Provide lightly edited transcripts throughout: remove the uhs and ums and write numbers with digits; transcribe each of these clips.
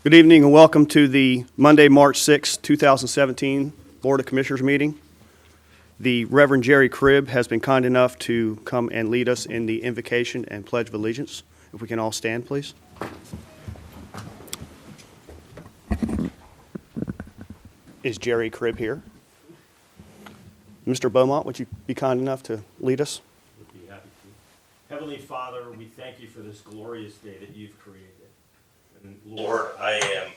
Good evening and welcome to the Monday, March 6, 2017 Board of Commissioners meeting. The Reverend Jerry Cribb has been kind enough to come and lead us in the invocation and Pledge of Allegiance. If we can all stand, please. Is Jerry Cribb here? Mr. Beaumont, would you be kind enough to lead us? Would be happy to. Heavenly Father, we thank you for this glorious day that you've created. And Lord, I am,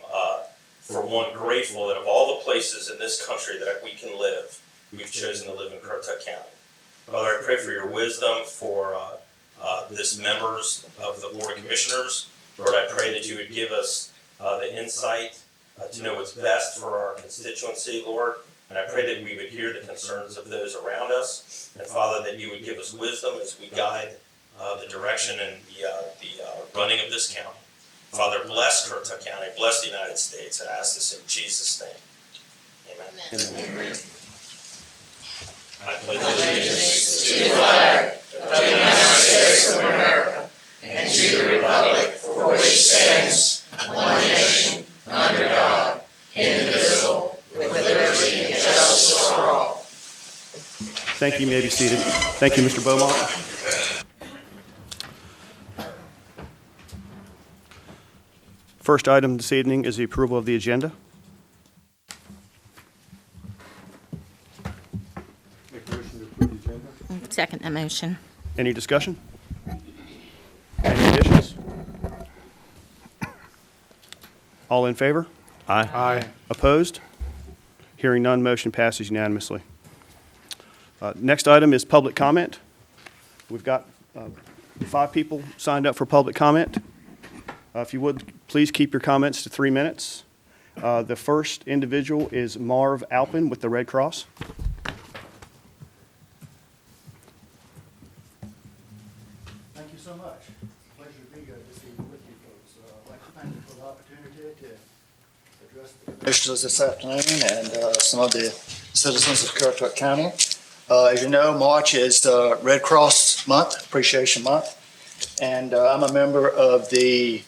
for one, grateful that of all the places in this country that we can live, we've chosen to live in Currituck County. Father, I pray for your wisdom for this members of the Board of Commissioners. Lord, I pray that you would give us the insight to know what's best for our constituency, Lord. And I pray that we would hear the concerns of those around us. And Father, that you would give us wisdom as we guide the direction and the running of this county. Father, bless Currituck County, bless the United States, and I ask this in Jesus' name. Amen. Amen. I pledge Allegiance to the flag of the United States of America and to the republic for which it stands, one nation, under God, indivisible, with liberty and justice for all. Thank you. You may be seated. Thank you, Mr. Beaumont. First item this evening is the approval of the agenda. make a motion to approve the agenda. Second the motion. Any discussion? Any additions? All in favor? Aye. Opposed? Hearing none, motion passes unanimously. Next item is public comment. We've got 5 people signed up for public comment. If you would, please keep your comments to 3 minutes. The first individual is Marv Alpin with the Red Cross. Thank you so much. Pleasure to be here this evening with you folks. I'd like to thank you for the opportunity to address the commissioners this afternoon and some of the citizens of Currituck County. As you know, March is Red Cross Month, Appreciation Month, and I'm a member of the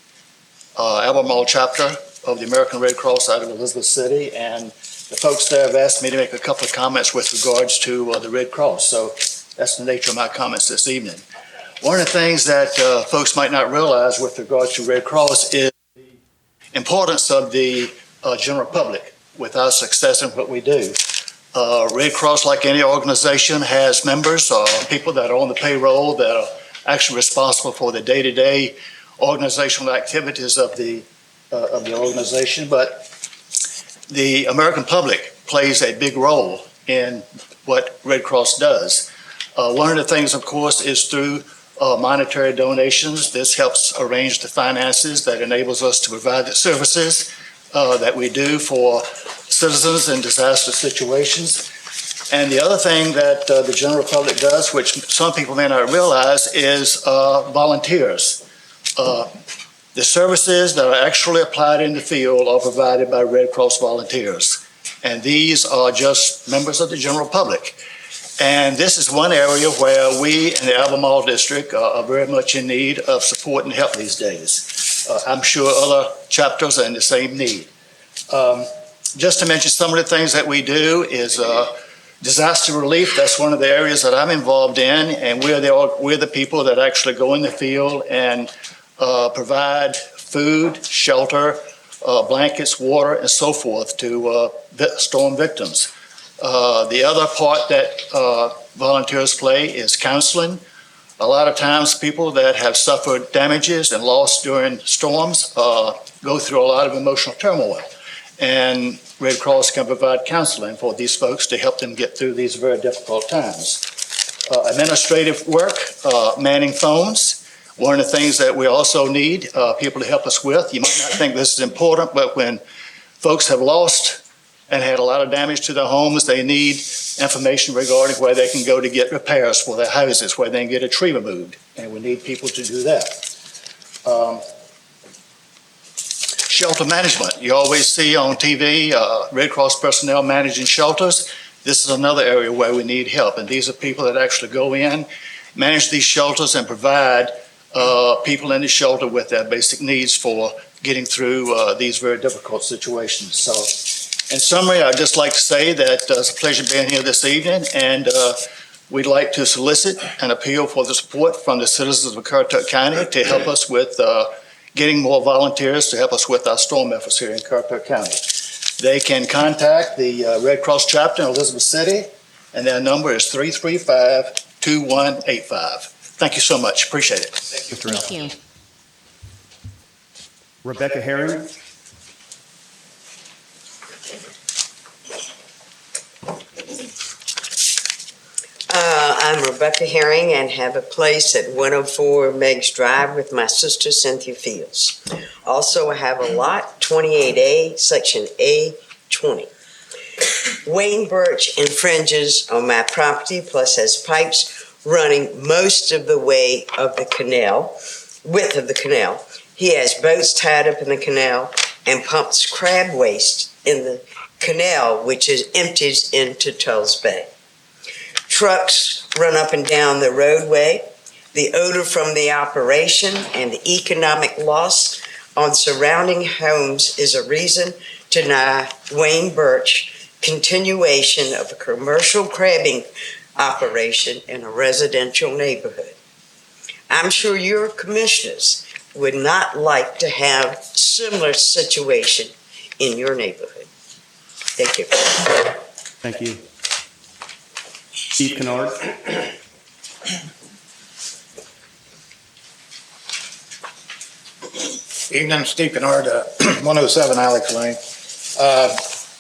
Albemarle chapter of the American Red Cross out of Elizabeth City, and the folks there have asked me to make a couple of comments with regards to the Red Cross, so that's the nature of my comments this evening. One of the things that folks might not realize with regards to Red Cross is the importance of the general public with our success in what we do. Red Cross, like any organization, has members, people that are on the payroll that are actually responsible for the day-to-day organizational activities of the organization, but the American public plays a big role in what Red Cross does. One of the things, of course, is through monetary donations. This helps arrange the finances that enables us to provide the services that we do for citizens in disaster situations. And the other thing that the general public does, which some people may not realize, is volunteers. The services that are actually applied in the field are provided by Red Cross volunteers. And these are just members of the general public. And this is one area where we in the Albemarle District are very much in need of support and help these days. I'm sure other chapters are in the same need. Just to mention some of the things that we do is disaster relief. That's one of the areas that I'm involved in, and we're the people that actually go in the field and provide food, shelter, blankets, water, and so forth to storm victims. The other part that volunteers play is counseling. A lot of times people that have suffered damages and loss during storms go through a lot of emotional turmoil. And Red Cross can provide counseling for these folks to help them get through these very difficult times. Administrative work, manning phones. One of the things that we also need people to help us with, you might not think this is important, but when folks have lost and had a lot of damage to their homes, they need information regarding where they can go to get repairs for their houses, where they can get a tree removed, and we need people to do that. Shelter management. You always see on TV Red Cross personnel managing shelters. This is another area where we need help, and these are people that actually go in, manage these shelters, and provide people in the shelter with their basic needs for getting through these very difficult situations. So in summary, I'd just like to say that it's a pleasure being here this evening, and we'd like to solicit an appeal for the support from the citizens of Currituck County to help us with getting more volunteers to help us with our storm efforts here in Currituck County. They can contact the Red Cross chapter in Elizabeth City, and their number is 335-2185. Thank you so much. Appreciate it. Mr. Ellis. Thank you. Rebecca Herring. I'm Rebecca Herring and have a place at 104 Meggs Drive with my sister Cynthia Fields. Also, I have a lot, 28A, Section A20. Wayne Birch infringes on my property, plus has pipes running most of the way of the canal, width of the canal. He has boats tied up in the canal and pumps crab waste in the canal, which empties into Tulls Bay. Trucks run up and down the roadway. The odor from the operation and the economic loss on surrounding homes is a reason to deny Wayne Birch continuation of a commercial crabbing operation in a residential neighborhood. I'm sure your commissioners would not like to have similar situation in your neighborhood. Thank you. Thank you. Steve Kennard. Evening, Steve Kennard, 107 Alex Lane.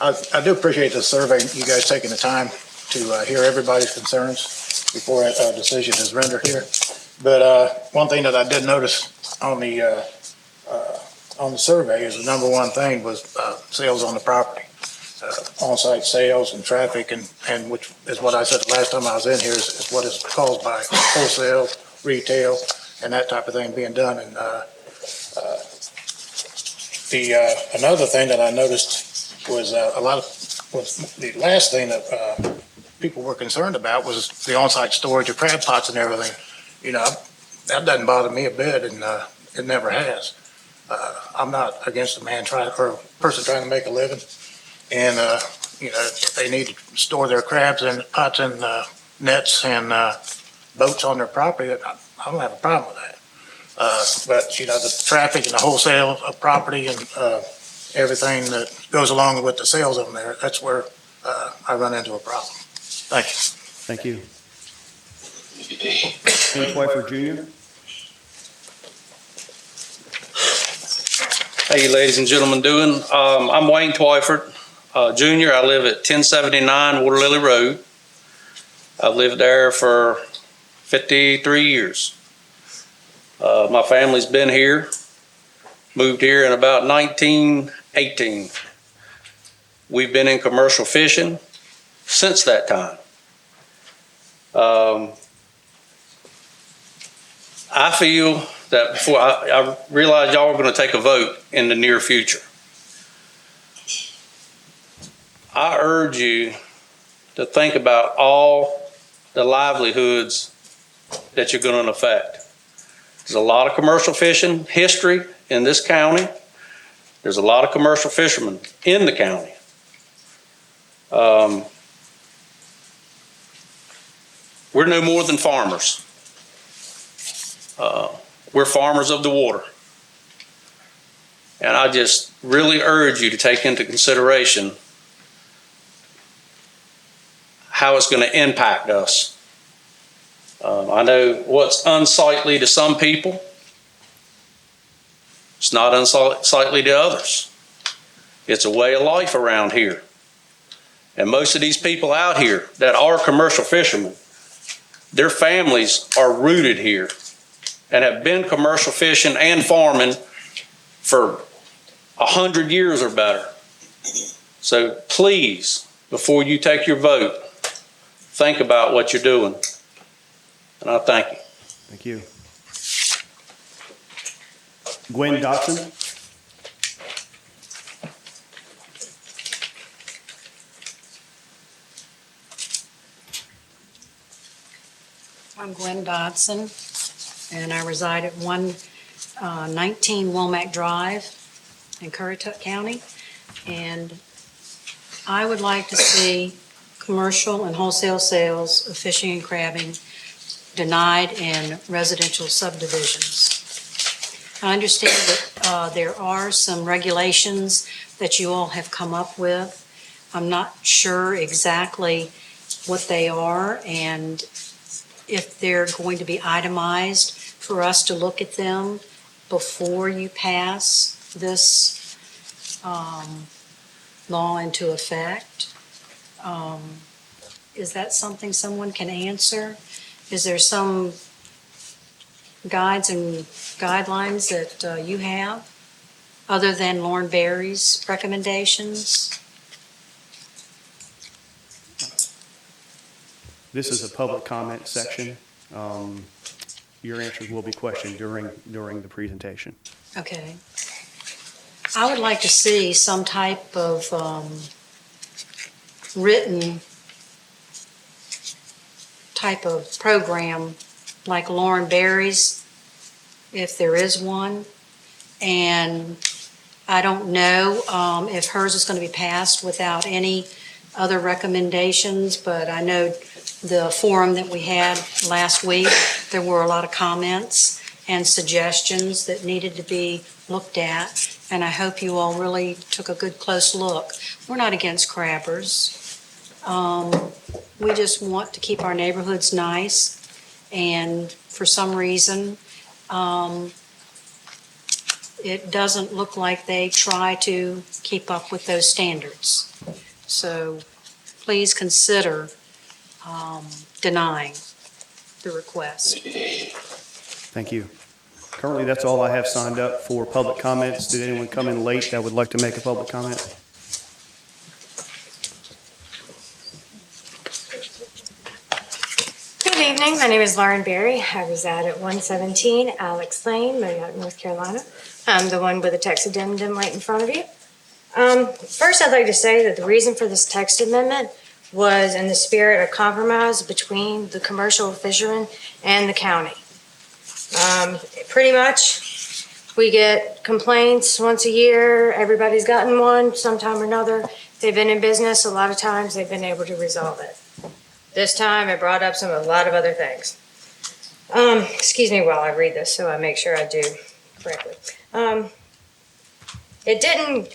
I do appreciate the survey, you guys taking the time to hear everybody's concerns before a decision is rendered here. But one thing that I did notice on the survey is the number one thing was sales on the property. On-site sales and traffic, and which is what I said the last time I was in here, is what is caused by wholesale, retail, and that type of thing being done. And another thing that I noticed was the last thing that people were concerned about was the on-site storage of crab pots and everything. You know, that doesn't bother me a bit, and it never has. I'm not against a person trying to make a living. And, you know, if they need to store their crabs and pots and nets and boats on their property, I don't have a problem with that. But, you know, the traffic and the wholesale of property and everything that goes along with the sales of them there, that's where I run into a problem. Thank you. Thank you. Wayne Twyford Jr. How you ladies and gentlemen doing? I'm Wayne Twyford Jr. I live at 1079 Water Lily Road. I've lived there for 53 years. My family's been here, moved here in about 1918. We've been in commercial fishing since that time. I feel that before I realize y'all are going to take a vote in the near future. I urge you to think about all the livelihoods that you're going to affect. There's a lot of commercial fishing history in this county. There's a lot of commercial fishermen in the county. We're no more than farmers. We're farmers of the water. And I just really urge you to take into consideration how it's going to impact us. I know what's unsightly to some people, it's not unsightly to others. It's a way of life around here. And most of these people out here that are commercial fishermen, their families are rooted here and have been commercial fishing and farming for 100 years or better. So please, before you take your vote, think about what you're doing. And I thank you. Thank you. Gwen Dotson. I'm Gwen Dodson, and I reside at 119 Womack Drive. in Currituck County. And I would like to see commercial and wholesale sales of fishing and crabbing denied in residential subdivisions. I understand that there are some regulations that you all have come up with. I'm not sure exactly what they are and if they're going to be itemized for us to look at them before you pass this law into effect. Is that something someone can answer? Is there some guides and guidelines that you have other than Lauren Berry's recommendations? This is a public comment section. Your answers will be questioned during the presentation. Okay. I would like to see some type of written type of program like Lauren Berry's, if there is one. And I don't know if hers is going to be passed without any other recommendations, but I know the forum that we had last week, there were a lot of comments and suggestions that needed to be looked at, and I hope you all really took a good close look. We're not against crabbers. We just want to keep our neighborhoods nice, and for some reason, it doesn't look like they try to keep up with those standards. So please consider denying the request. Thank you. Currently, that's all I have signed up for public comments. Did anyone come in late that would like to make a public comment? Good evening. My name is Lauren Berry. I reside at 117 Alex Lane, Marietta, North Carolina. I'm the one with the text addendum right in front of you. First, I'd like to say that the reason for this text amendment was in the spirit of compromise between the commercial fishermen and the county. Pretty much, we get complaints once a year. Everybody's gotten one sometime or another. They've been in business. A lot of times, they've been able to resolve it. This time, it brought up a lot of other things. Excuse me while I read this so I make sure I do correctly. It didn't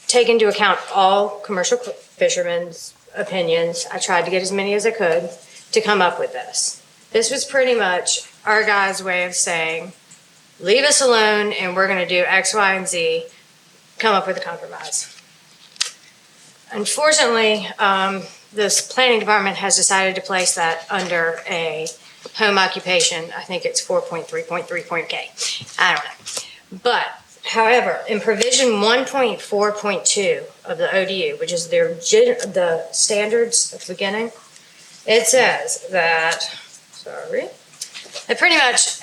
take into account all commercial fishermen's opinions. I tried to get as many as I could to come up with this. This was pretty much our guys' way of saying, leave us alone and we're going to do X, Y, and Z, come up with a compromise. Unfortunately, this planning department has decided to place that under a home occupation. I think it's 4.3.3.K. I don't know. But, however, in provision 1.4.2 of the ODU, which is the standards at the beginning, it says that pretty much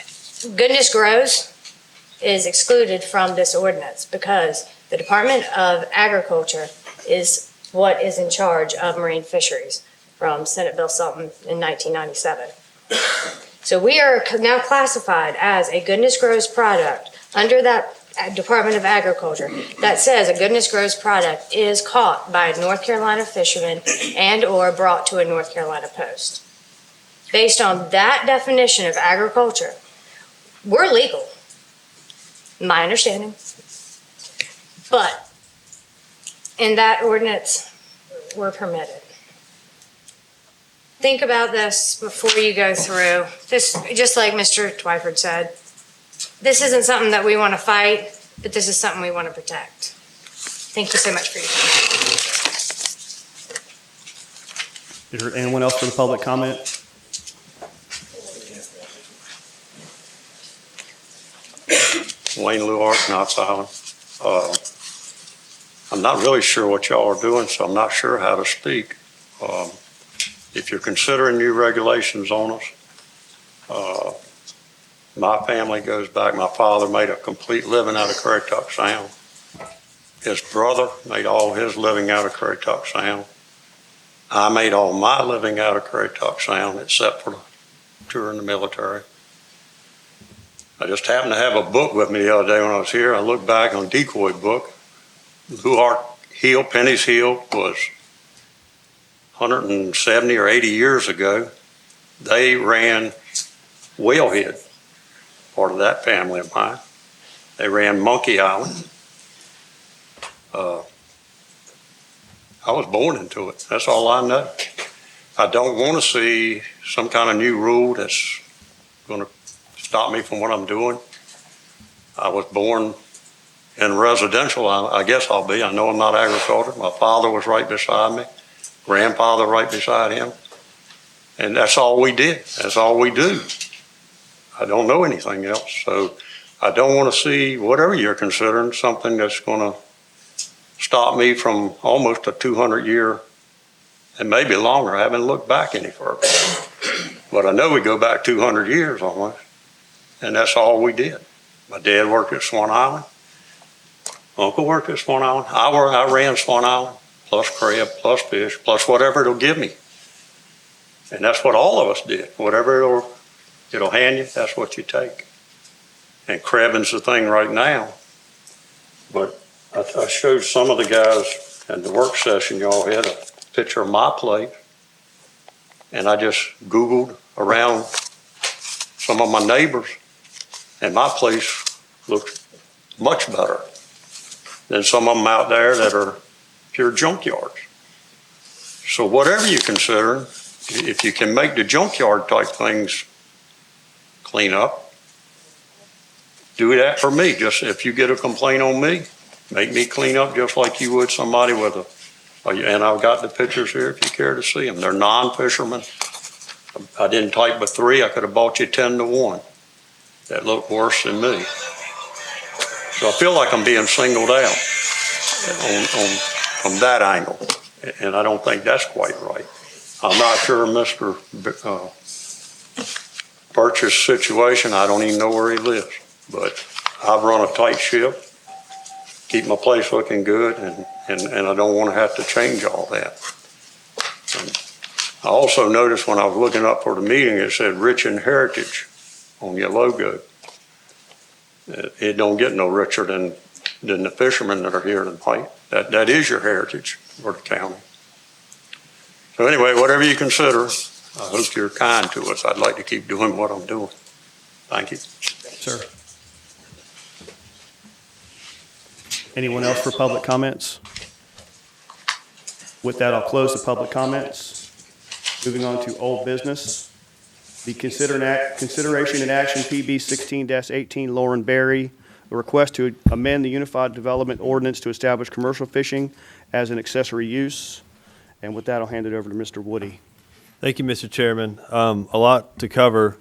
goodness grows is excluded from this ordinance because the Department of Agriculture is what is in charge of marine fisheries from Senate Bill something in 1997. So we are now classified as a goodness grows product under that Department of Agriculture that says a goodness grows product is caught by a North Carolina fisherman and or brought to a North Carolina post. Based on that definition of agriculture, we're legal, my understanding. But in that ordinance, we're permitted. Think about this before you go through. This, just like Mr. Twyford said, this isn't something that we want to fight, but this is something we want to protect. Thank you so much for your time. Is there anyone else for the public comment? Wayne Lewart, Knox Island. I'm not really sure what y'all are doing, so I'm not sure how to speak. If you're considering new regulations on us, my family goes back. My father made a complete living out of Currituck Sound. His brother made all his living out of Currituck Sound. I made all my living out of Currituck Sound, except for touring the military. I just happened to have a book with me the other day when I was here. I looked back on decoy book. Luhart Hill, Penny's Hill was 170 or 80 years ago. They ran Whalehead, part of that family of mine. They ran Monkey Island. I was born into it. That's all I know. I don't want to see some kind of new rule that's going to stop me from what I'm doing. I was born in residential. I guess I'll be. I know I'm not agriculture. My father was right beside me, grandfather right beside him. And that's all we did. That's all we do. I don't know anything else. So I don't want to see, whatever you're considering, something that's going to stop me from almost a 200-year, and maybe longer. I haven't looked back any further. But I know we go back 200 years almost, and that's all we did. My dad worked at Swan Island. Uncle worked at Swan Island. I ran Swan Island, plus crab, plus fish, plus whatever it'll give me. And that's what all of us did. Whatever it'll hand you, that's what you take. And crabbing's the thing right now. But I showed some of the guys at the work session y'all had a picture of my place. And I just Googled around some of my neighbors. And my place looks much better than some of them out there that are pure junkyards. So whatever you're considering, if you can make the junkyard type things clean up, do that for me. Just if you get a complaint on me, make me clean up just like you would somebody with and I've got the pictures here if you care to see them. They're non-fishermen. I didn't type but 3. I could have bought you 10 to 1 that look worse than me. So I feel like I'm being singled out from that angle. And I don't think that's quite right. I'm not sure Mr. Birch's situation. I don't even know where he lives. But I've run a tight ship, keep my place looking good, and I don't want to have to change all that. And I also noticed when I was looking up for the meeting, it said Rich in Heritage on your logo. It don't get no richer than the fishermen that are here tonight. That is your heritage for the county. So anyway, whatever you consider, I hope you're kind to us. I'd like to keep doing what I'm doing. Thank you. Sir. Anyone else for public comments? With that, I'll close the public comments. Moving on to old business. The consideration and action PB 16-18 Lauren Berry, a request to amend the Unified Development Ordinance to establish commercial fishing as an accessory use. And with that, I'll hand it over to Mr. Woody. Thank you, Mr. Chairman. A lot to cover.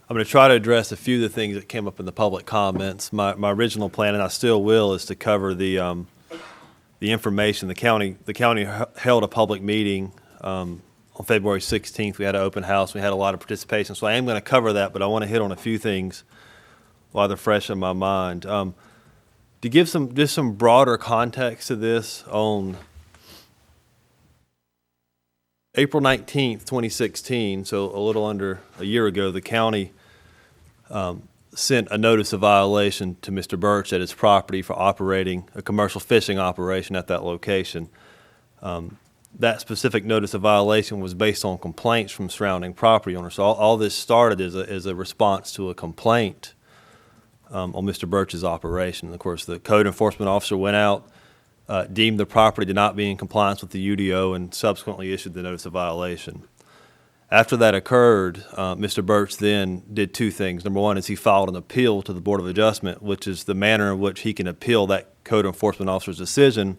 I'm going to try to address a few of the things that came up in the public comments. My original plan, and I still will, is to cover the information. The county held a public meeting on February 16th. We had an open house. We had a lot of participation. So I am going to cover that, but I want to hit on a few things while they're fresh in my mind. To give some broader context to this, on April 19th, 2016, so a little under a year ago, the county sent a notice of violation to Mr. Birch at his property for operating a commercial fishing operation at that location. That specific notice of violation was based on complaints from surrounding property owners. So all this started as a response to a complaint on Mr. Birch's operation. And of course, the code enforcement officer went out, deemed the property to not be in compliance with the UDO, and subsequently issued the notice of violation. After that occurred, Mr. Birch then did 2 things. Number one is he filed an appeal to the Board of Adjustment, which is the manner in which he can appeal that code enforcement officer's decision.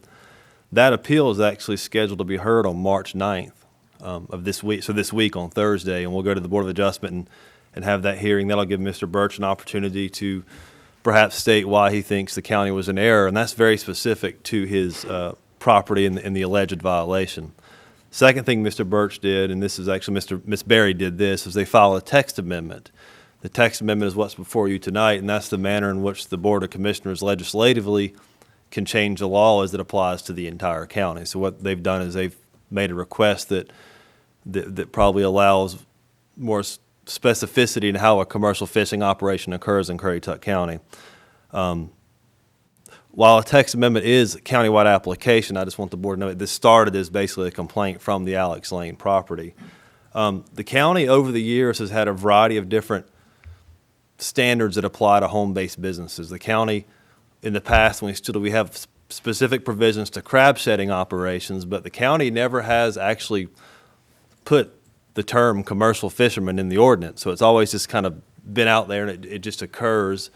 That appeal is actually scheduled to be heard on March 9th of this week, so this week on Thursday, and we'll go to the Board of Adjustment and have that hearing. That'll give Mr. Birch an opportunity to perhaps state why he thinks the county was in error, and that's very specific to his property and the alleged violation. Second thing Mr. Birch did, and this is actually Ms. Berry did this, is they filed a text amendment. The text amendment is what's before you tonight, and that's the manner in which the Board of Commissioners legislatively can change the law as it applies to the entire county. So what they've done is they've made a request that probably allows more specificity in how a commercial fishing operation occurs in Currituck County. While a text amendment is a countywide application, I just want the board to know that this started as basically a complaint from the Alex Lane property. The county over the years has had a variety of different standards that apply to home-based businesses. The county, in the past, when we have specific provisions to crab shedding operations, but the county never has actually put the term commercial fisherman in the ordinance. So it's always just kind of been out there, and it just occurs.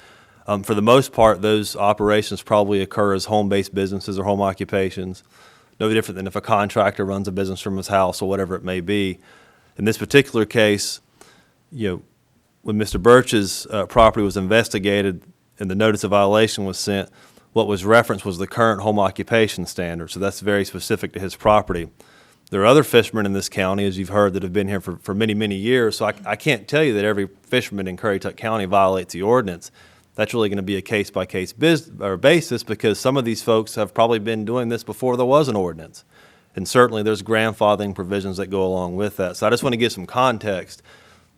For the most part, those operations probably occur as home-based businesses or home occupations, no different than if a contractor runs a business from his house or whatever it may be. In this particular case, when Mr. Birch's property was investigated and the notice of violation was sent, what was referenced was the current home occupation standard. So that's very specific to his property. There are other fishermen in this county, as you've heard, that have been here for many, many years. So I can't tell you that every fisherman in Currituck County violates the ordinance. That's really going to be a case-by-case basis, because some of these folks have probably been doing this before there was an ordinance. And certainly there's grandfathering provisions that go along with that. So I just want to give some context.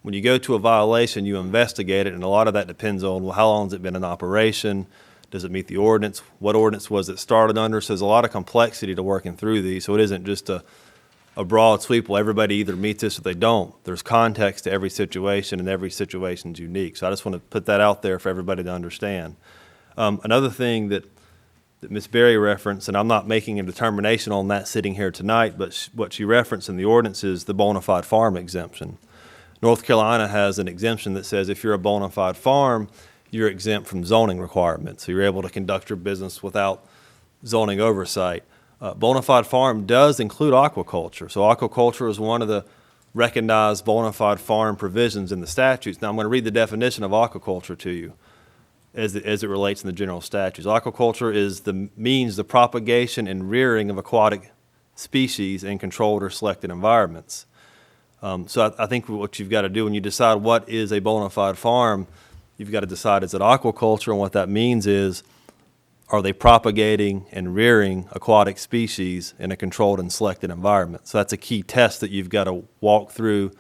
When you go to a violation, you investigate it, and a lot of that depends on, well, how long has it been in operation? Does it meet the ordinance? What ordinance was it started under? So there's a lot of complexity to working through these. So it isn't just a broad sweep, well, everybody either meets this or they don't. There's context to every situation, and every situation's unique. So I just want to put that out there for everybody to understand. Another thing that Ms. Berry referenced, and I'm not making a determination on that sitting here tonight, but what she referenced in the ordinance is the bona fide farm exemption. North Carolina has an exemption that says if you're a bona fide farm, you're exempt from zoning requirements. So you're able to conduct your business without zoning oversight. Bona fide farm does include aquaculture. So aquaculture is one of the recognized bona fide farm provisions in the statutes. Now I'm going to read the definition of aquaculture to you as it relates in the general statutes. Aquaculture means the propagation and rearing of aquatic species in controlled or selected environments. So I think what you've got to do when you decide what is a bona fide farm, you've got to decide, is it aquaculture? And what that means is, are they propagating and rearing aquatic species in a controlled and selected environment? So that's a key test that you've got to walk through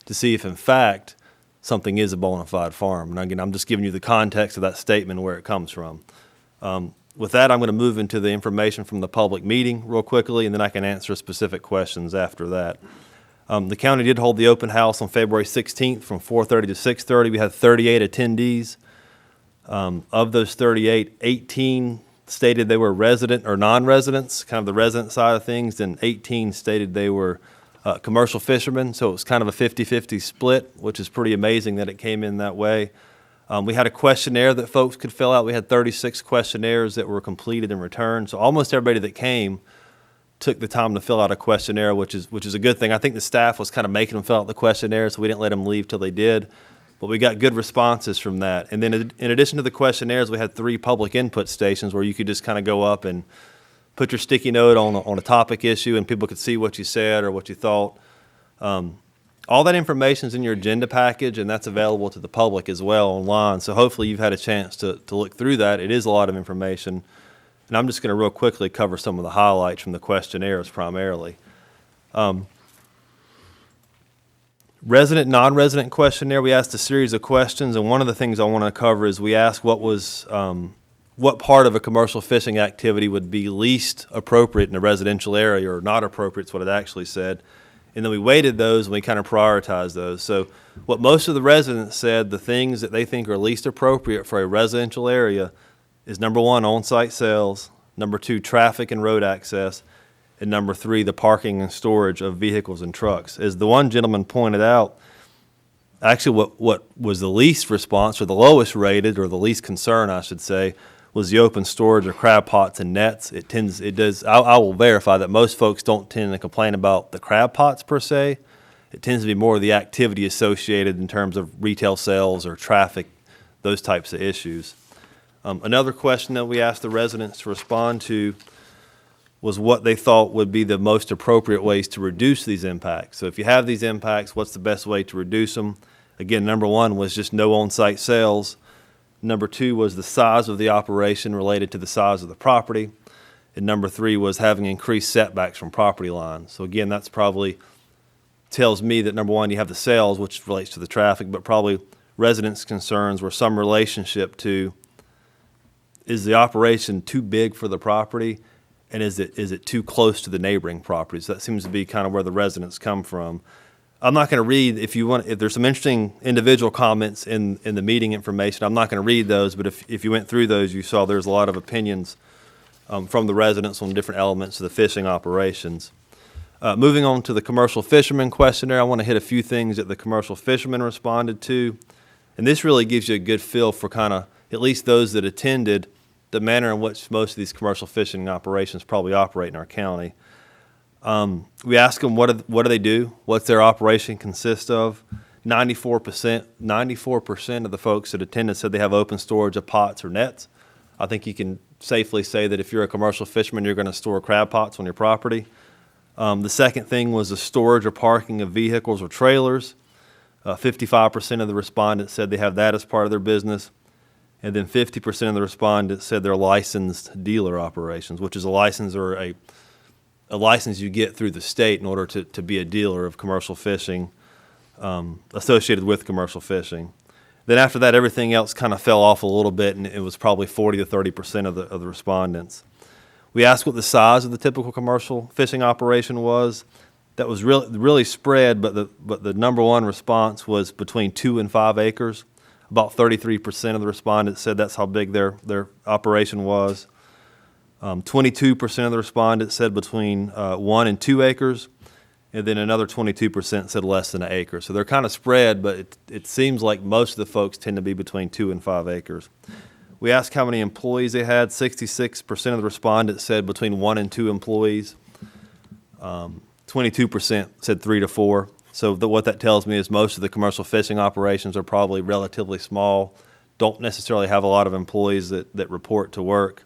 to see if, in fact, something is a bona fide farm. And again, I'm just giving you the context of that statement and where it comes from. With that, I'm going to move into the information from the public meeting real quickly, and then I can answer specific questions after that. The county did hold the open house on February 16th from 4:30 to 6:30. We had 38 attendees. Of those 38, 18 stated they were resident or non-residents, kind of the resident side of things, and 18 stated they were commercial fishermen. So it was kind of a 50-50 split, which is pretty amazing that it came in that way. We had a questionnaire that folks could fill out. We had 36 questionnaires that were completed and returned. So almost everybody that came took the time to fill out a questionnaire, which is a good thing. I think the staff was kind of making them fill out the questionnaire, so we didn't let them leave till they did. But we got good responses from that. And then in addition to the questionnaires, we had 3 public input stations where you could just kind of go up and put your sticky note on a topic issue, and people could see what you said or what you thought. All that information is in your agenda package, and that's available to the public as well online. So hopefully you've had a chance to look through that. It is a lot of information. And I'm just going to real quickly cover some of the highlights from the questionnaires primarily. Resident, non-resident questionnaire, we asked a series of questions, and one of the things I want to cover is we asked what part of a commercial fishing activity would be least appropriate in a residential area, or not appropriate is what it actually said. And then we weighted those and we kind of prioritized those. So what most of the residents said, the things that they think are least appropriate for a residential area is number 1, on-site sales, number 2, traffic and road access, and number 3, the parking and storage of vehicles and trucks. As the one gentleman pointed out, actually what was the least response, or the lowest rated, or the least concern, I should say, was the open storage of crab pots and nets. I will verify that most folks don't tend to complain about the crab pots per se. It tends to be more of the activity associated in terms of retail sales or traffic, those types of issues. Another question that we asked the residents to respond to was what they thought would be the most appropriate ways to reduce these impacts. So if you have these impacts, what's the best way to reduce them? Again, number 1 was just no on-site sales. Number 2 was the size of the operation related to the size of the property. And number 3 was having increased setbacks from property lines. So again, that's probably tells me that, number one, you have the sales, which relates to the traffic, but probably residents' concerns were some relationship to, is the operation too big for the property, and is it too close to the neighboring properties? That seems to be kind of where the residents come from. I'm not going to read, if there's some interesting individual comments in the meeting information, I'm not going to read those, but if you went through those, you saw there's a lot of opinions from the residents on different elements of the fishing operations. Moving on to the commercial fisherman questionnaire, I want to hit a few things that the commercial fishermen responded to. And this really gives you a good feel for kind of, at least those that attended, the manner in which most of these commercial fishing operations probably operate in our county. We asked them, what do they do? What's their operation consist of? 94% of the folks that attended said they have open storage of pots or nets. I think you can safely say that if you're a commercial fisherman, you're going to store crab pots on your property. The second thing was the storage or parking of vehicles or trailers. 55% of the respondents said they have that as part of their business. And then 50% of the respondents said they're licensed dealer operations, which is a license or a license you get through the state in order to be a dealer of commercial fishing associated with commercial fishing. Then after that, everything else kind of fell off a little bit, and it was probably 40 to 30% of the respondents. We asked what the size of the typical commercial fishing operation was. That was really spread, but the number one response was between 2 and 5 acres. About 33% of the respondents said that's how big their operation was. 22% of the respondents said between 1 and 2 acres, and then another 22% said less than an acre. So they're kind of spread, but it seems like most of the folks tend to be between 2 and 5 acres. We asked how many employees they had. 66% of the respondents said between 1 and 2 employees. 22% said 3 to 4. So what that tells me is most of the commercial fishing operations are probably relatively small, don't necessarily have a lot of employees that report to work.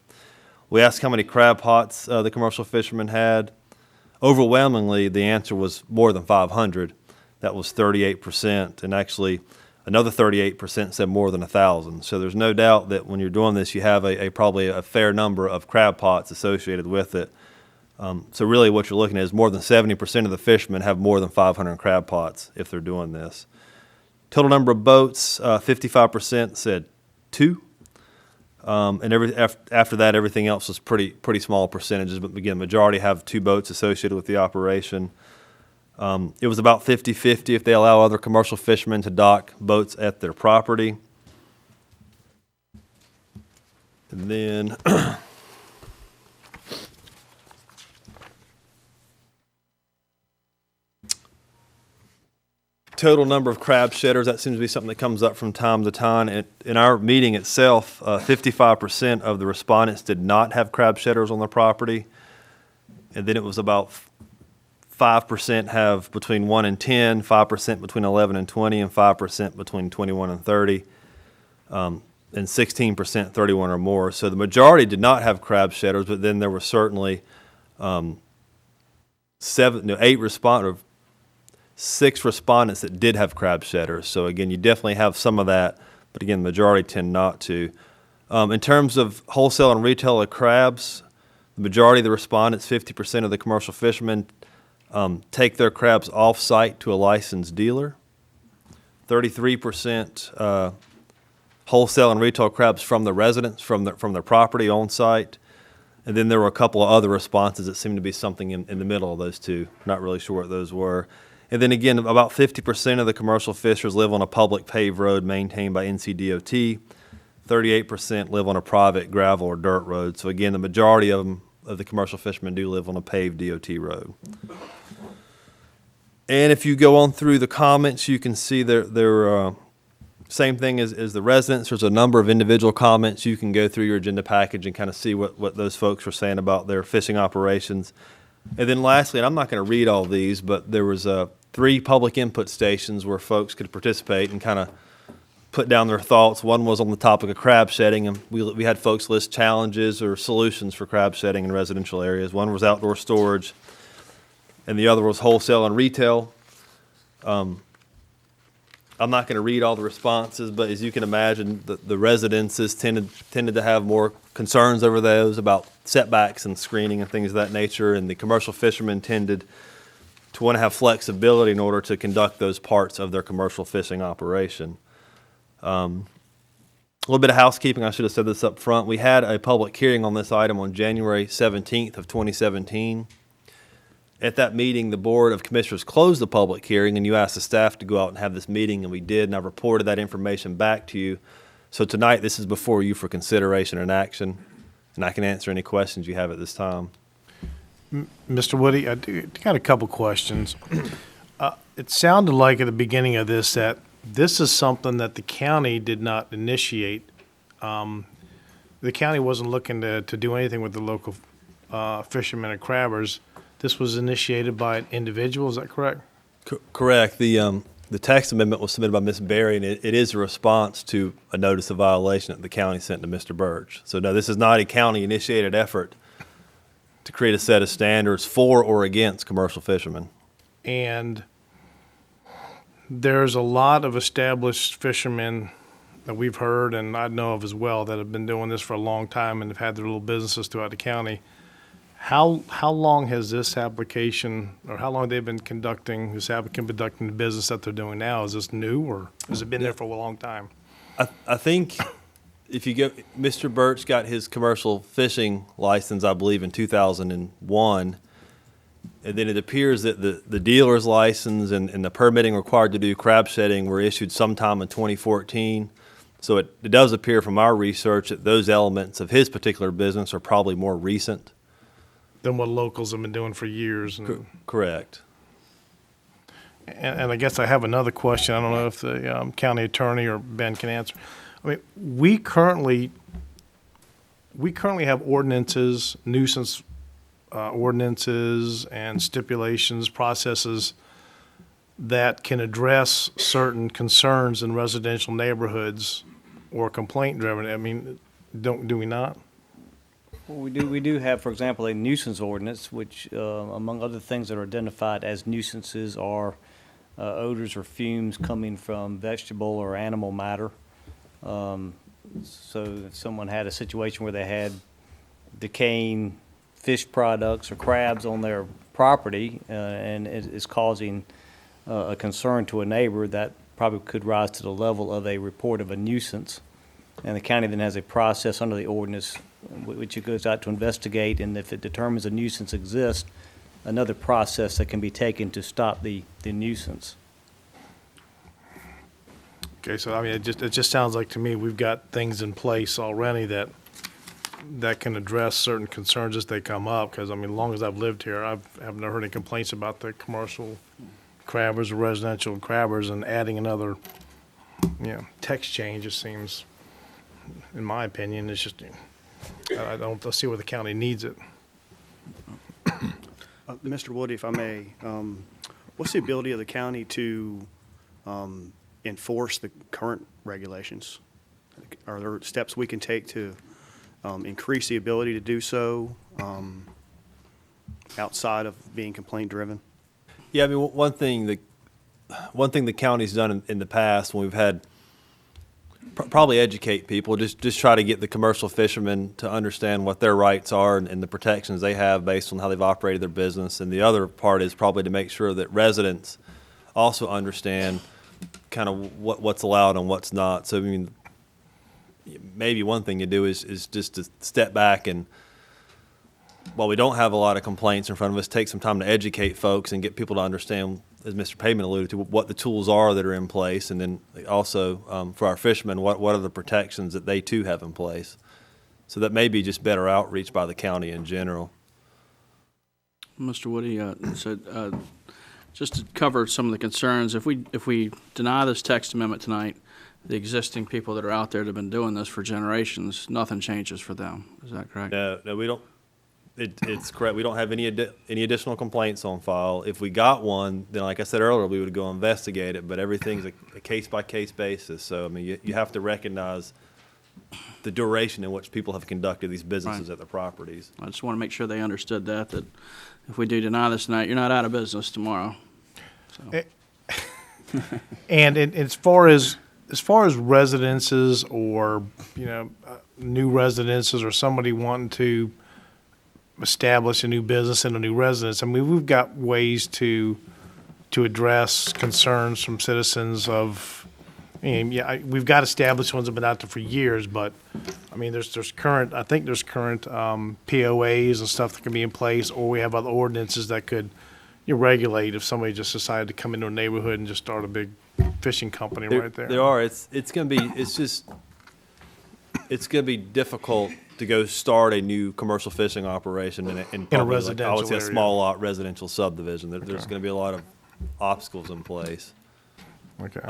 We asked how many crab pots the commercial fishermen had. Overwhelmingly, the answer was more than 500. That was 38%, and actually another 38% said more than 1,000. So there's no doubt that when you're doing this, you have probably a fair number of crab pots associated with it. So really what you're looking at is more than 70% of the fishermen have more than 500 crab pots if they're doing this. Total number of boats, 55% said 2. And after that, everything else was pretty small percentages. But again, majority have 2 boats associated with the operation. It was about 50-50 if they allow other commercial fishermen to dock boats at their property. And then total number of crab shedders, that seems to be something that comes up from time to time. In our meeting itself, 55% of the respondents did not have crab shedders on their property. And then it was about 5% have between 1 and 10, 5% between 11 and 20, and 5% between 21 and 30, and 16% 31 or more. So the majority did not have crab shedders, but then there were certainly 6 respondents that did have crab shedders. So again, you definitely have some of that, but again, the majority tend not to. In terms of wholesale and retail of crabs, the majority of the respondents, 50% of the commercial fishermen, take their crabs off-site to a licensed dealer. 33% wholesale and retail crabs from the residents, from their property on-site. And then there were a couple of other responses that seemed to be something in the middle of those two. Not really sure what those were. And then again, about 50% of the commercial fishers live on a public paved road maintained by NCDOT. 38% live on a private gravel or dirt road. So again, the majority of the commercial fishermen do live on a paved DOT road. And if you go on through the comments, you can see they're same thing as the residents. There's a number of individual comments. You can go through your agenda package and kind of see what those folks were saying about their fishing operations. And then lastly, and I'm not going to read all these, but there was 3 public input stations where folks could participate and kind of put down their thoughts. One was on the topic of crab shedding, and we had folks list challenges or solutions for crab shedding in residential areas. One was outdoor storage, and the other was wholesale and retail. I'm not going to read all the responses, but as you can imagine, the residences tended to have more concerns over those about setbacks and screening and things of that nature, and the commercial fishermen tended to want to have flexibility in order to conduct those parts of their commercial fishing operation. A little bit of housekeeping, I should have said this up front. We had a public hearing on this item on January 17th of 2017. At that meeting, the Board of Commissioners closed the public hearing, and you asked the staff to go out and have this meeting, and we did, and I've reported that information back to you. So tonight, this is before you for consideration and action, and I can answer any questions you have at this time. Mr. Woody, I got a couple questions. It sounded like at the beginning of this that this is something that the county did not initiate. The county wasn't looking to do anything with the local fishermen and crabbers. This was initiated by an individual, is that correct? Correct. The text amendment was submitted by Ms. Berry, and it is a response to a notice of violation that the county sent to Mr. Birch. So no, this is not a county-initiated effort to create a set of standards for or against commercial fishermen. And there's a lot of established fishermen that we've heard, and I know of as well, that have been doing this for a long time and have had their little businesses throughout the county. How long has this application, or how long have they been conducting the business that they're doing now? Is this new, or has it been there for a long time? I think if you go, Mr. Birch got his commercial fishing license, I believe, in 2001. And then it appears that the dealer's license and the permitting required to do crab shedding were issued sometime in 2014. So it does appear from our research that those elements of his particular business are probably more recent. Than what locals have been doing for years. And, Correct. and I guess I have another question. I don't know if the county attorney or Ben can answer. I mean, we currently have ordinances, nuisance ordinances and stipulations, processes that can address certain concerns in residential neighborhoods or complaint-driven. I mean, do we not? Well, we do have, for example, a nuisance ordinance, which, among other things that are identified as nuisances are odors or fumes coming from vegetable or animal matter. So if someone had a situation where they had decaying fish products or crabs on their property, and it is causing a concern to a neighbor, that probably could rise to the level of a report of a nuisance. And the county then has a process under the ordinance which it goes out to investigate, and if it determines a nuisance exists, another process that can be taken to stop the nuisance. Okay, so I mean, it just sounds like to me we've got things in place already that can address certain concerns as they come up. Because I mean, as long as I've lived here, I haven't heard any complaints about the commercial crabbers or residential crabbers, and adding another, text change, it seems, in my opinion, it's just, I don't see where the county needs it. Mr. Woody, if I may, what's the ability of the county to enforce the current regulations? Are there steps we can take to increase the ability to do so outside of being complaint-driven? Yeah, I mean, one thing the county's done in the past when we've had probably educate people, just try to get the commercial fishermen to understand what their rights are and the protections they have based on how they've operated their business. And the other part is probably to make sure that residents also understand kind of what's allowed and what's not. So, I mean, maybe one thing to do is just to step back and, while we don't have a lot of complaints in front of us, take some time to educate folks and get people to understand, as Mr. Payman alluded to, what the tools are that are in place, and then also for our fishermen, what are the protections that they too have in place. So that may be just better outreach by the county in general. Mr. Woody, just to cover some of the concerns, if we deny this text amendment tonight, the existing people that are out there that have been doing this for generations, nothing changes for them. Is that correct? No, we don't. It's correct. We don't have any additional complaints on file. If we got one, then like I said earlier, we would go investigate it, but everything's a case-by-case basis. So, I mean, you have to recognize the duration in which people have conducted these businesses at the properties. I just want to make sure they understood that if we do deny this tonight, you're not out of business tomorrow. So. And as far as residences or, new residences or somebody wanting to establish a new business and a new residence. I mean, we've got ways to address concerns from citizens of, I mean, yeah, we've got established ones that have been out there for years, but, I mean, there's current POAs and stuff that can be in place, or we have other ordinances that could, regulate if somebody just decided to come into a neighborhood and just start a big fishing company right there. There are. It's gonna be difficult to go start a new commercial fishing operation in probably like, I would say residential a area. small lot residential subdivision. There's gonna be a lot of obstacles in place. Okay.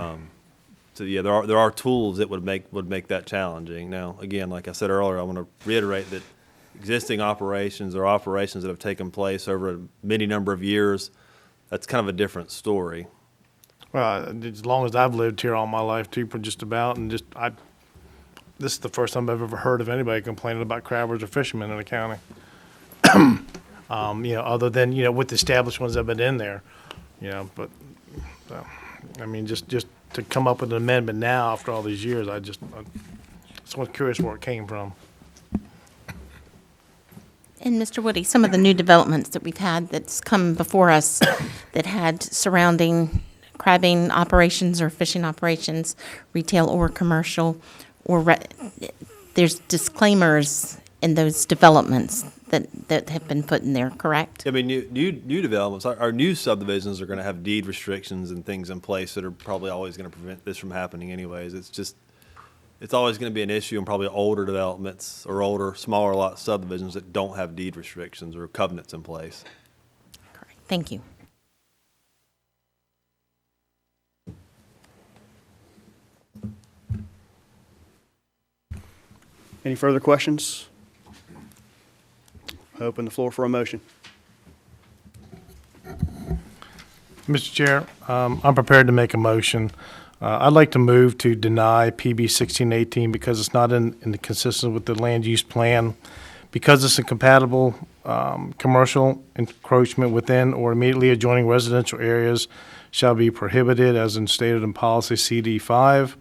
So yeah, there are tools that would make that challenging. Now, again, like I said earlier, I want to reiterate that existing operations or operations that have taken place over a many number of years, that's kind of a different story. Well, as long as I've lived here all my life too, for just about, and this is the first time I've ever heard of anybody complaining about crabbers or fishermen in the county. Other than, with the established ones that have been in there, but, I mean, just to come up with an amendment now after all these years, I'm curious where it came from. And Mr. Woody, some of the new developments that we've had that's come before us that had surrounding crabbing operations or fishing operations, retail or commercial, or there's disclaimers in those developments that have been put in there, correct? I mean, new developments, our new subdivisions are going to have deed restrictions and things in place that are probably always going to prevent this from happening anyways. It's always going to be an issue in probably older developments or older, smaller lot subdivisions that don't have deed restrictions or covenants in place. Correct. Thank you. Any further questions? I open the floor for a motion. Mr. Chair, I'm prepared to make a motion. I'd like to move to deny PB 1618 because it's not consistent with the land use plan, because it's incompatible, commercial encroachment within or immediately adjoining residential areas shall be prohibited as stated in policy CD 5.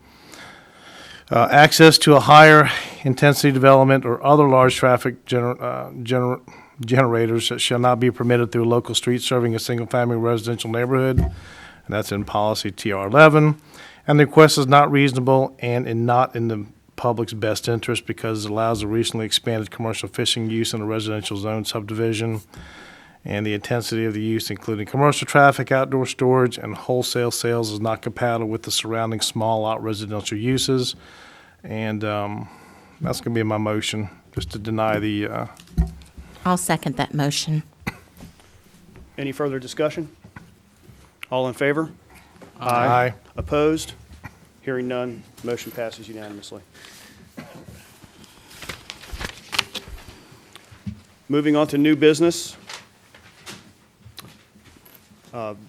Access to a higher intensity development or other large traffic generators that shall not be permitted through a local street serving a single-family residential neighborhood, and that's in policy TR 11. And the request is not reasonable and not in the public's best interest because it allows a recently expanded commercial fishing use in a residential zone subdivision. And the intensity of the use, including commercial traffic, outdoor storage, and wholesale sales, is not compatible with the surrounding small lot residential uses. And that's going to be my motion, just to deny the. I'll second that motion. Any further discussion? All in favor? Aye. Opposed? Hearing none, motion passes unanimously. Moving on to new business.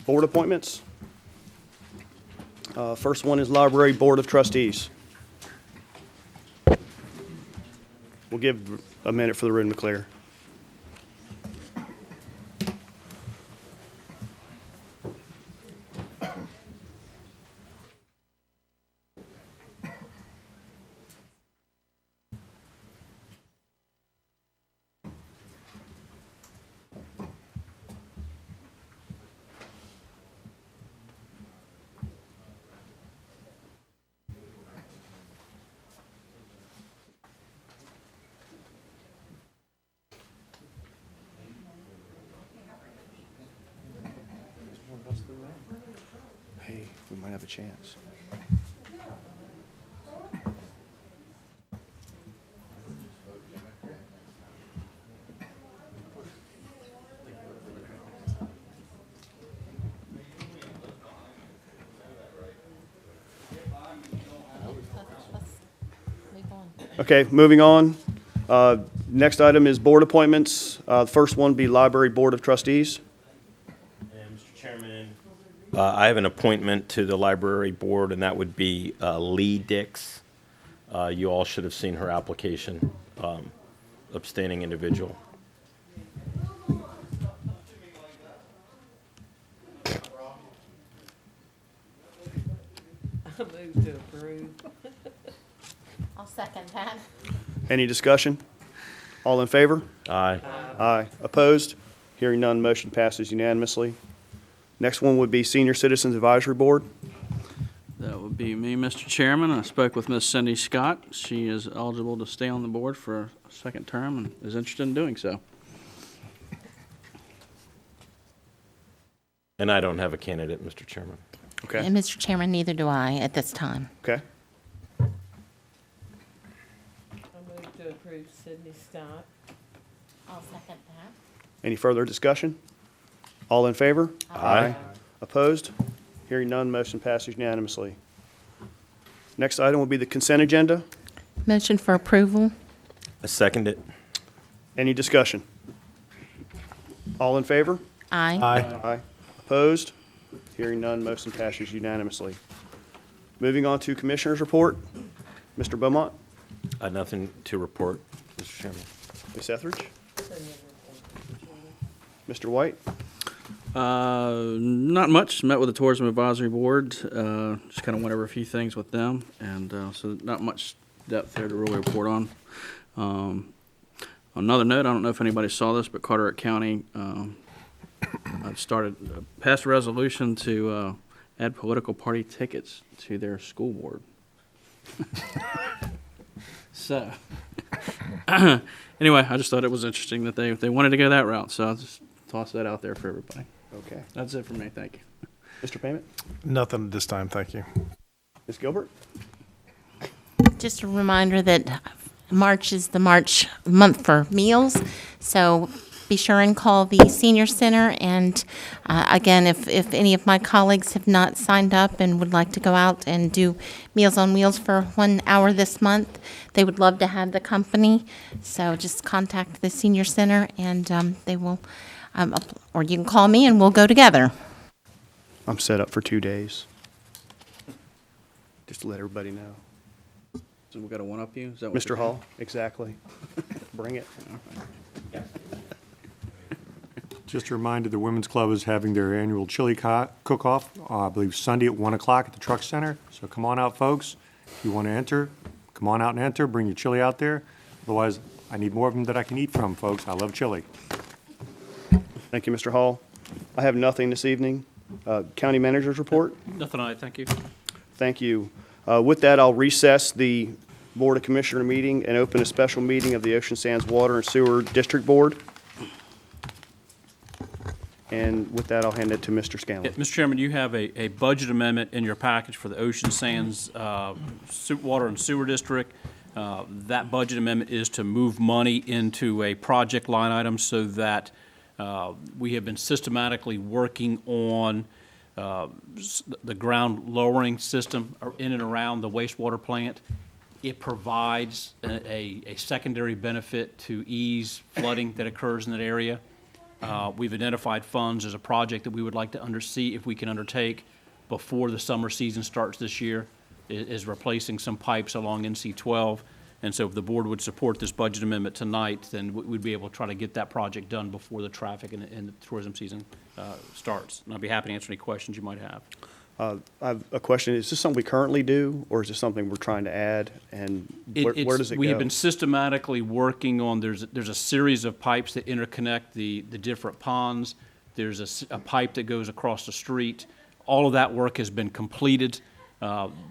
Board appointments. First one is Library Board of Trustees. We'll give a minute for the room to clear. Hey, we might have a chance. Okay, moving on. Next item is board appointments. The first one be Library Board of Trustees. And Mr. Chairman, I have an appointment to the library board, and that would be Lee Dix. You all should have seen her application, abstaining individual. I move to approve. I'll second that. Any discussion? All in favor? Aye. Aye. Opposed? Hearing none, motion passes unanimously. Next one would be Senior Citizens Advisory Board. That would be me, Mr. Chairman. I spoke with Miss Cindy Scott. She is eligible to stay on the board for a second term and is interested in doing so. And I don't have a candidate, Mr. Chairman. Okay. And Mr. Chairman, neither do I at this time. Okay. I move to approve Sydney Scott. I'll second that. Any further discussion? All in favor? Aye. Opposed? Hearing none, motion passes unanimously. Next item will be the consent agenda. Motion for approval. I second it. Any discussion? All in favor? Aye. Aye. Opposed? Hearing none, motion passes unanimously. Moving on to Commissioners' Report. Mr. Beaumont? Nothing to report, Mr. Chairman. Ms. Etheridge? Mr. White? Not much. Met with the Tourism Advisory Board. Just kind of went over a few things with them, and so not much depth there to really report on. On another note, I don't know if anybody saw this, but Carteret County I've passed a resolution to add political party tickets to their school board. So, anyway, I just thought it was interesting that they wanted to go that route, so I'll just toss that out there for everybody. Okay. That's it for me. Thank you. Mr. Payment? Nothing this time, thank you. Ms. Gilbert? Just a reminder that March is the March month for meals, so be sure and call the senior center. And again, if any of my colleagues have not signed up and would like to go out and do Meals on Wheels for 1 hour this month, they would love to have the company. So just contact the senior center and they will, or you can call me and we'll go together. I'm set up for 2 days. Just to let everybody know. So we got to one-up you? Is that what Mr. you're Hall, exactly. Bring it. Just a reminder, the Women's Club is having their annual chili cook-off, I believe Sunday at 1 o'clock at the Truck Center. So come on out, folks. If you want to enter, come on out and enter. Bring your chili out there. Otherwise, I need more of them that I can eat from, folks. I love chili. Thank you, Mr. Hall. I have nothing this evening. County Manager's Report. Nothing, thank you. Thank you. With that, I'll recess the Board of Commissioner meeting and open a special meeting of the Ocean Sands Water and Sewer District Board. And with that, I'll hand it to Mr. Scanlon. Mr. Chairman, you have a budget amendment in your package for the Ocean Sands Water and Sewer District. That budget amendment is to move money into a project line item so that we have been systematically working on the ground lowering system in and around the wastewater plant. It provides a secondary benefit to ease flooding that occurs in that area. We've identified funds as a project that we would like to see if we can undertake before the summer season starts this year, is replacing some pipes along NC 12. And so if the board would support this budget amendment tonight, then we'd be able to try to get that project done before the traffic and the tourism season starts. And I'd be happy to answer any questions you might have. I have a question. Is this something we currently do, or is this something we're trying to add? And where does it go? We have been systematically working on, there's a series of pipes that interconnect the different ponds. There's a pipe that goes across the street. All of that work has been completed.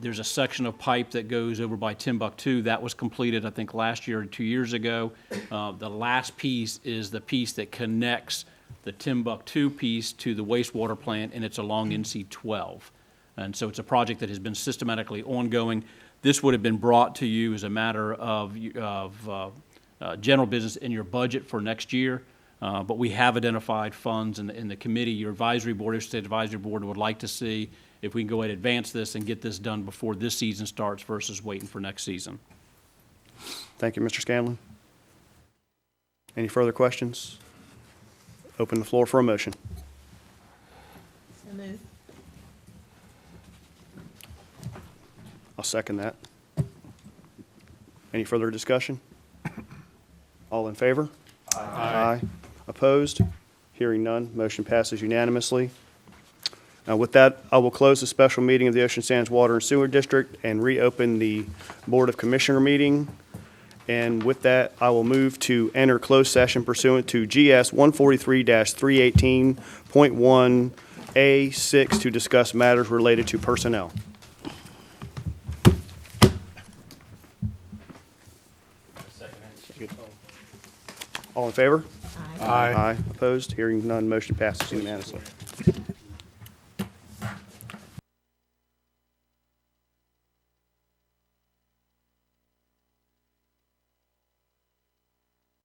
There's a section of pipe that goes over by Timbuktu. That was completed, I think, last year or 2 years ago. The last piece is the piece that connects the Timbuktu piece to the wastewater plant, and it's along NC 12. And so it's a project that has been systematically ongoing. This would have been brought to you as a matter of general business in your budget for next year. But we have identified funds in the committee, your advisory board, state advisory board would like to see if we can go ahead and advance this and get this done before this season starts versus waiting for next season. Thank you, Mr. Scanlon. Any further questions? Open the floor for a motion. So moved. I'll second that. Any further discussion? All in favor? Aye. Opposed? Hearing none, motion passes unanimously. With that, I will close the special meeting of the Ocean Sands Water and Sewer District and reopen the Board of Commissioner meeting. And with that, I will move to enter closed session pursuant to GS 143-318.1A6 to discuss matters related to personnel. All in favor? Aye. Aye. Opposed? Hearing none, motion passes unanimously.